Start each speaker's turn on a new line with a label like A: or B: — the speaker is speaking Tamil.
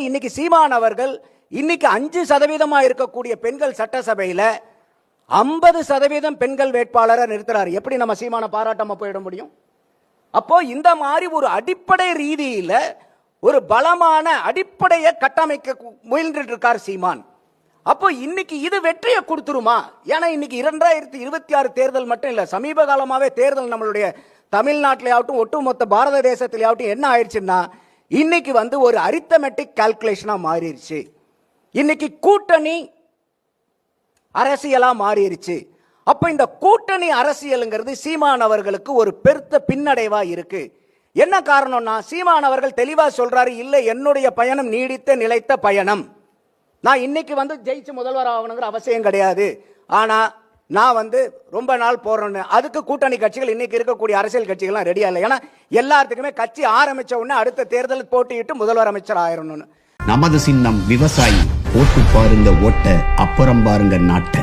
A: இன்னைக்கு சீமான் அவர்கள் இன்னைக்கு 5% இருக்கக்கூடிய பெண்கள் சட்டசபையில 50% பெண்கள் வேட்பாளரை நிறுத்துறாரு. எப்படி நம்ம சீமான பாராட்டாம போயிட முடியும்? அப்போ இந்த மாதிரி ஒரு அடிப்படை ரீதியில ஒரு பலமான அடிப்படையை கட்டமைக்க முயன்று இருக்கார் சீமான். அப்போ இன்னைக்கு இது வெற்றியை கொடுத்துருமா? ஏன்னா இன்னைக்கு 2026 தேர்தல் மட்டும் இல்ல, சமீப காலமாவே தேர்தல் நம்மளுடைய தமிழ்நாட்டிலேயாவட்டும் ஒட்டுமொத்த பாரத தேசத்திலேயாவட்டும் என்ன ஆயிடுச்சுன்னா இன்னைக்கு ஒரு அரித்தமெட்டிக் கால்குலேஷனா மாறிடுச்சு. இன்னைக்கு கூட்டணி அரசியலா மாறிடுச்சு. அப்ப இந்த கூட்டணி அரசியலுங்கிறது சீமான் அவர்களுக்கு ஒரு பெருத்த பின்னடைவா இருக்கு. என்ன காரணம்னா சீமான் அவர்கள் தெளிவா சொல்றாரு, இல்ல என்னுடைய பயணம் நீடித்த நிலைத்த பயணம். நான் இன்னைக்கு ஜெயிச்சு முதல்வர் ஆகணுங்கிற அவசியம் கிடையாது. ஆனா நான் ரொம்ப நாள் போறேன்னு அதுக்கு கூட்டணி கட்சிகள் இன்னைக்கு இருக்கக்கூடிய அரசியல் கட்சிகள்லாம் ரெடியா இல்லை. ஏன்னா எல்லாத்துக்குமே கட்சி ஆரம்பிச்ச உடனே அடுத்த தேர்தல் போட்டியிட்டு முதல்வர் அமைச்சர் ஆயிரணும்னு.
B: நமது சின்னம் விவசாயி. ஓட்டு பாருங்க ஓட்ட, அப்புறம் பாருங்க நாட்டை.